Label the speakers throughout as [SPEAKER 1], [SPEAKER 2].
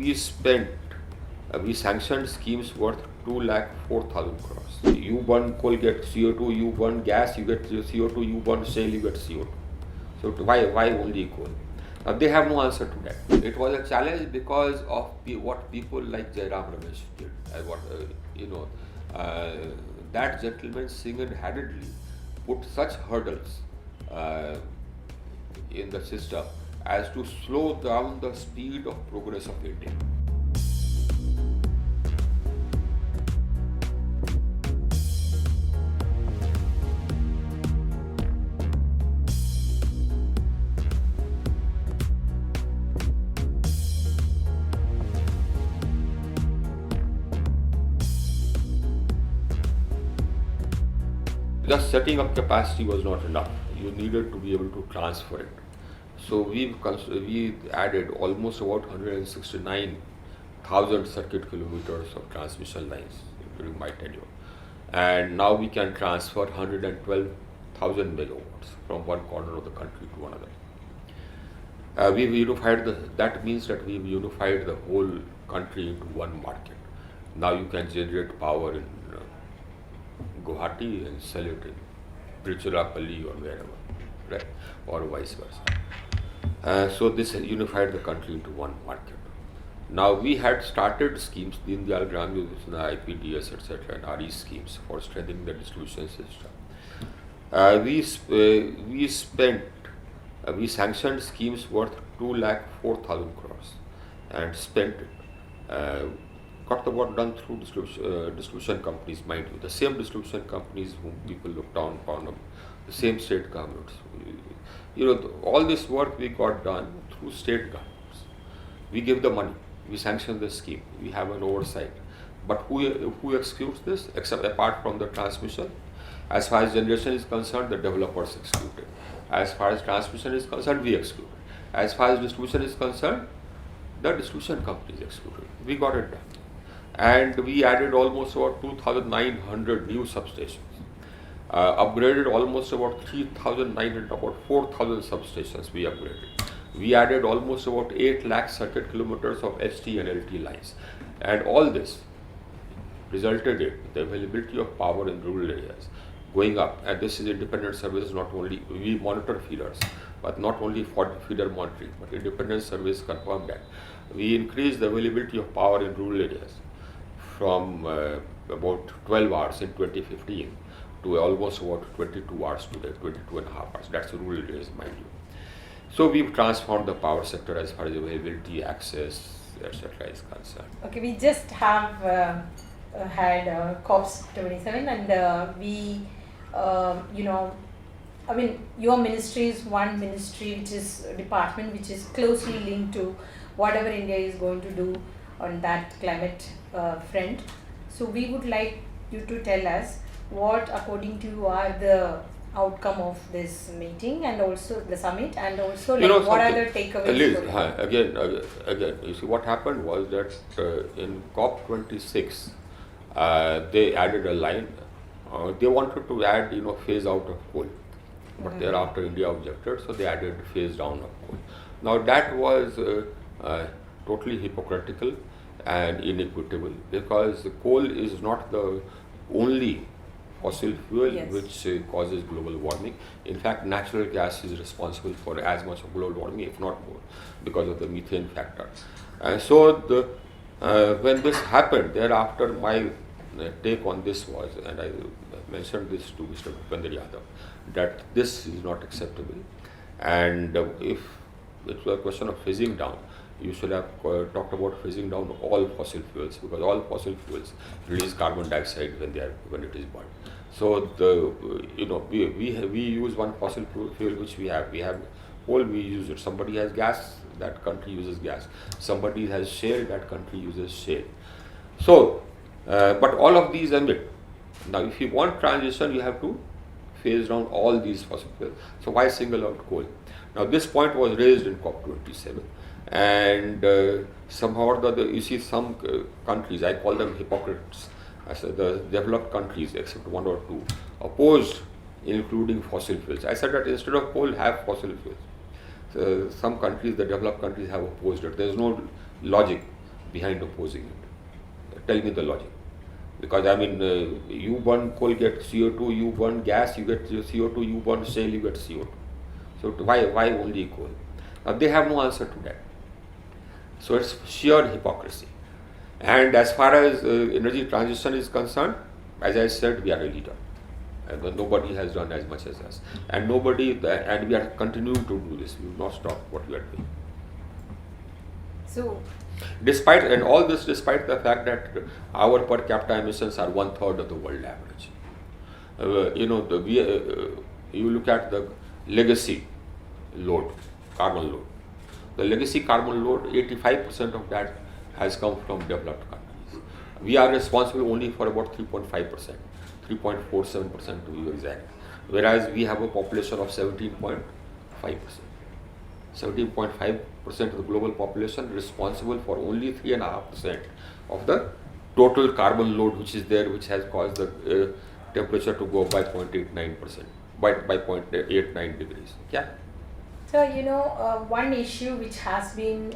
[SPEAKER 1] we sanctioned schemes worth 2,04,000 crores. You burn coal, get CO2. You burn gas, you get CO2. You burn shale, you get CO2. So why only coal? They have no answer to that. It was a challenge because of what people like Jairam Ramesh did. That gentleman single-handedly put such hurdles in the system as to slow down the speed of progress of India. Just setting up capacity was not enough. You needed to be able to transfer it. So we added almost about 169,000 circuit kilometers of transmission lines during my tenure. And now we can transfer 112,000 megawatts from one corner of the country to another. That means that we've unified the whole country into one market. Now you can generate power in Guwahati and sell it in Tiruchirappalli or wherever, right? Or vice versa. So this unified the country into one market. Now we had started schemes, Deen Dayal Gram Yojana, IPDS, etc., and RE schemes for strengthening the distribution system. We sanctioned schemes worth 2,04,000 crores and spent it. Got the work done through distribution companies, mind you, the same distribution companies whom people look down upon, the same state governments. All this work we got done through state governments. We give the money, we sanction the scheme, we have an oversight. But who executes this, except apart from the transmission? As far as generation is concerned, the developers execute it. As far as transmission is concerned, we execute it. As far as distribution is concerned, the distribution companies execute it. We got it done. And we added almost about 2,900 new substations, upgraded almost about 3,900, about 4,000 substations we upgraded. We added almost about 8 lakh circuit kilometers of HT and LT lines. And all this resulted in the availability of power in rural areas going up. And this is independent service, not only, we monitor feeders, but not only for feeder monitoring, but independent service confirmed that. We increased the availability of power in rural areas from about 12 hours in 2015 to almost about 22 hours today, 22 and a half hours. That's rural areas, mind you. So we've transformed the power sector as far as availability, access, etc. is concerned.
[SPEAKER 2] Okay, we just have had COPS 27 and your ministry is one ministry which is a department which is closely linked to whatever India is going to do on that climate front. So we would like you to tell us what according to you are the outcome of this meeting and also the summit, and also what are the takeaways?
[SPEAKER 1] Again, you see what happened was that in COP26 they added a line. They wanted to add phase out of coal, but thereafter India objected, so they added phase down of coal. Now that was totally hypocritical and inequitable, because coal is not the only fossil fuel which causes global warming. In fact, natural gas is responsible for as much of global warming, if not more, because of the methane factor. And so when this happened, thereafter my take on this was, and I mentioned this to Mr. Bhupender Yadav, that this is not acceptable, and if it was a question of phasing down, you should have talked about phasing down all fossil fuels, because all fossil fuels release carbon dioxide when it is burned. So we use one fossil fuel which we have coal, we use it. Somebody has gas, that country uses gas. Somebody has shale, that country uses shale. So, but all of these emit. Now, if you want transition, you have to phase down all these fossil fuels. So why single out coal? Now, this point was raised in COP27. And somehow or the other, you see some countries, I call them hypocrites, as the developed countries, except one or two, opposed including fossil fuels. I said that instead of coal, have fossil fuels. Some countries, the developed countries, have opposed it. There is no logic. behind opposing it? Tell me the logic. Because I mean, you burn coal, get CO2, you burn gas, you get CO2, you burn shale, you get CO2. So why only coal? Now they have no answer to that. So it's sheer hypocrisy. And as far as energy transition is concerned, as I said, we are a leader. And nobody has done as much as us. And and we are continuing to do this. We will not stop what we are doing.
[SPEAKER 2] So,
[SPEAKER 1] Despite the fact that our per capita emissions are 1/3 of the world average. You look at the legacy load, carbon load. The legacy carbon load, 85% of that has come from developed countries. We are responsible only for about 3.5%, 3.47% to be exact. Whereas we have a population of 17.5%. 17.5% of the global population responsible for only 3.5% of the total carbon load which is there, which has caused the temperature to go up by 0.89%, by 0.89 degrees. Yeah.
[SPEAKER 2] so one issue which has been,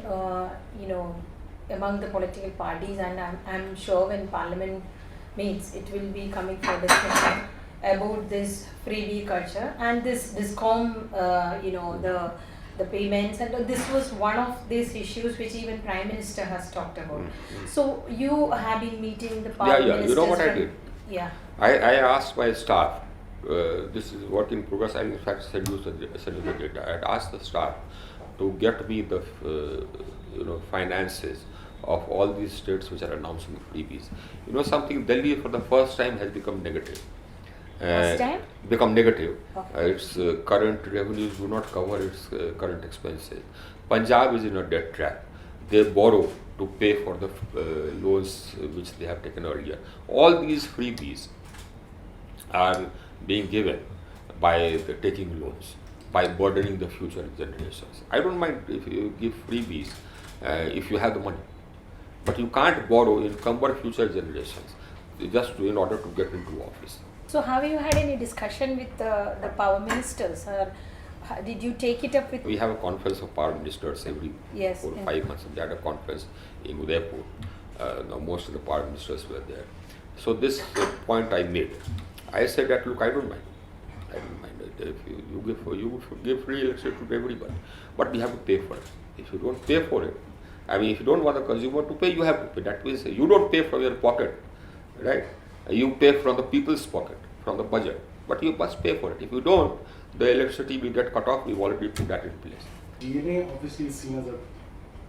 [SPEAKER 2] among the political parties, and I'm sure when Parliament meets, it will be coming for discussion about this freebie culture and this DISCOM, the payments, and this was one of these issues which even Prime Minister has talked about. So you have been meeting the Parliament
[SPEAKER 1] Yeah. You know what I
[SPEAKER 2] ministers
[SPEAKER 1] did?
[SPEAKER 2] Yeah.
[SPEAKER 1] I asked my staff, this is work in progress, I in fact send you the data. I had asked the staff to get me the finances of all these states which are announcing freebies. You know something, Delhi for the first time has become negative.
[SPEAKER 2] First time?
[SPEAKER 1] Become negative.
[SPEAKER 2] Okay.
[SPEAKER 1] Its current revenues do not cover its current expenses. Punjab is in a debt trap. They borrow to pay for the loans which they have taken earlier. All these freebies are being given by the taking loans, by burdening the future generations. I don't mind if you give freebies if you have the money, but you can't borrow, encumber future generations just in order to get into office.
[SPEAKER 2] So have you had any discussion with the power ministers, or did you take it up with?
[SPEAKER 1] We have a conference of power ministers every
[SPEAKER 2] Yes,
[SPEAKER 1] 4 or 5 months. We had a conference in Udaipur. Now most of the power ministers were there. So this point I made. I said that look, I don't mind. If you give free electricity to everybody, but we have to pay for it. If you don't pay for it, I mean, if you don't want the consumer to pay, you have to pay. That means you don't pay from your pocket, right? You pay from the people's pocket, from the budget, but you must pay for it. If you don't, the electricity will get cut off. We've already put that in place.
[SPEAKER 3] DNA obviously is seen as a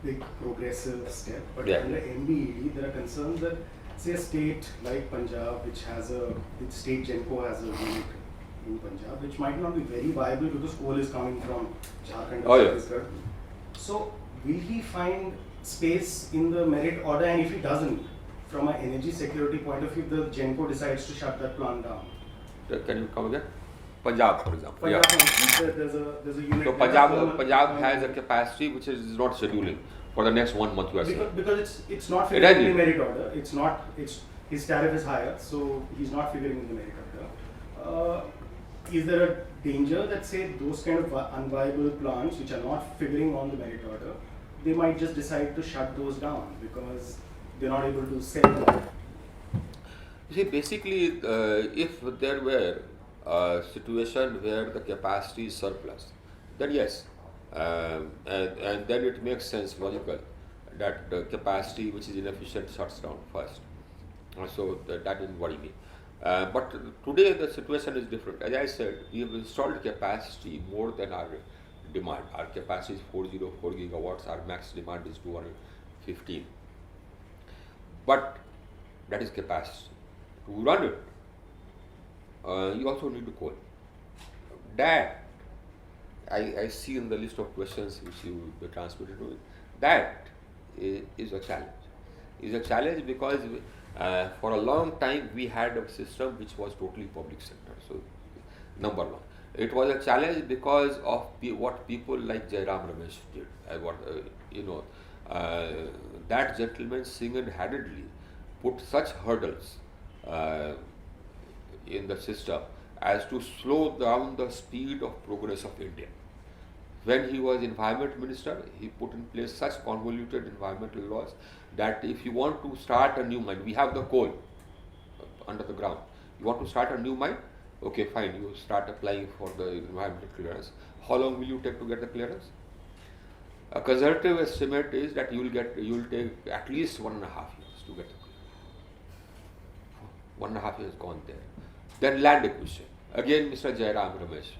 [SPEAKER 3] big progressive step, but under MBED there are concerns that, say, a state like Punjab, which state Genco has a unit in Punjab, which might not be very viable because coal is coming from Jharkhand or Chhattisgarh. So will he find space in the merit order, and if he doesn't, from an energy security point of view, the Genco decides to shut that plant down?
[SPEAKER 1] Can you come again? Punjab, for example.
[SPEAKER 3] Punjab, there's a unit.
[SPEAKER 1] So Punjab has a capacity which is not scheduling for the next 1 month. You are saying
[SPEAKER 3] because it's not figuring in the merit order. His tariff is higher, so he's not figuring in the merit order. Is there a danger that, say, those kind of unviable plants which are not figuring on the merit order, they might just decide to shut those down because they're not able to sell them?
[SPEAKER 1] You see, basically, if there were a situation where the capacity is surplus, then yes, and then it makes sense, logical, that the capacity which is inefficient shuts down first. So that doesn't worry me. But today the situation is different. As I said, we have installed capacity more than our demand. Our capacity is 404 gigawatts. Our max demand is 215. But that is capacity. To run it, you also need to coal. That I see in the list of questions which you transmitted to me. That is a challenge. Is a challenge because for a long time we had a system which was totally public sector. So, number one, it was a challenge because of what people like Jairam Ramesh did. That gentleman single-handedly put such hurdles in the system as to slow down the speed of progress of India. When he was environment minister, he put in place such convoluted environmental laws that if you want to start a new mine, we have the coal under the ground. You want to start a new mine? Okay, fine. You start applying for the environmental clearance. How long will you take to get the clearance? A conservative estimate is that you will take at least 1.5 years to get the clearance. 1.5 years gone there. Then land acquisition. Again, Mr. Jairam Ramesh.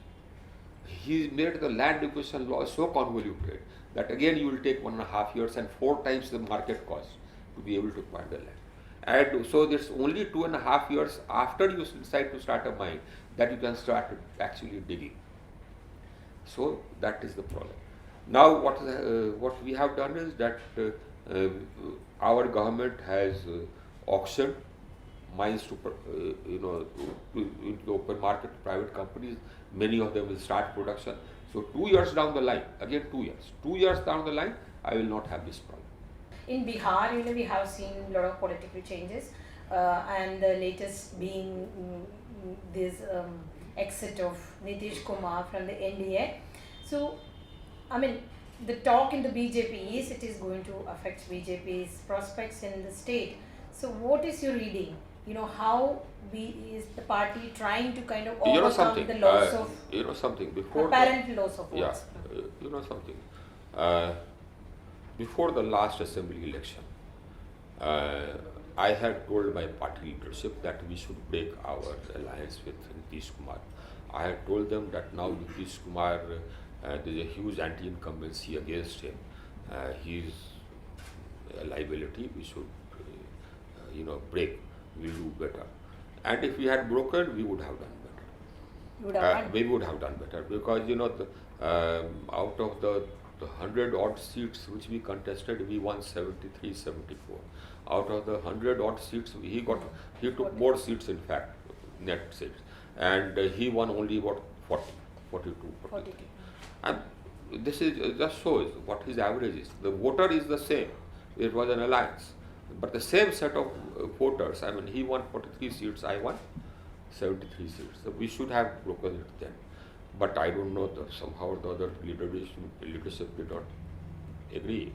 [SPEAKER 1] He made the land acquisition law so convoluted that again you will take 1.5 years and 4 times the market cost to be able to acquire the land. And so there's only 2.5 years after you decide to start a mine that you can start actually digging. So that is the problem. Now what we have done is that our government has auctioned mines to into the open market to private companies. Many of them will start production. So 2 years down the line, again 2 years. 2 years down the line, I will not have this problem.
[SPEAKER 2] In Bihar, we have seen a lot of political changes, and the latest being this exit of Nitish Kumar from the NDA. So, I mean, the talk in the BJP is it is going to affect BJP's prospects in the state. So, what is your reading? How is the party trying to kind of overcome the loss of
[SPEAKER 1] before
[SPEAKER 2] apparent loss of votes?
[SPEAKER 1] Before the last assembly election, I had told my party leadership that we should break our alliance with Nitish Kumar. I had told them that now Nitish Kumar, there is a huge anti-incumbency against him. He is a liability. We should, break. We will do better. And if we had broken, we would have done better. We would have done better because out of the 100 odd seats which we contested, we won 73, 74. Out of the 100 odd seats, he took more seats, in fact, net seats, and he won only about 42. And this is just shows what his average is. The voter is the same. It was an alliance, but the same set of voters. I mean, he won 43 seats. I won 73 seats. So we should have broken it then. But I don't know, somehow the other leadership did not agree.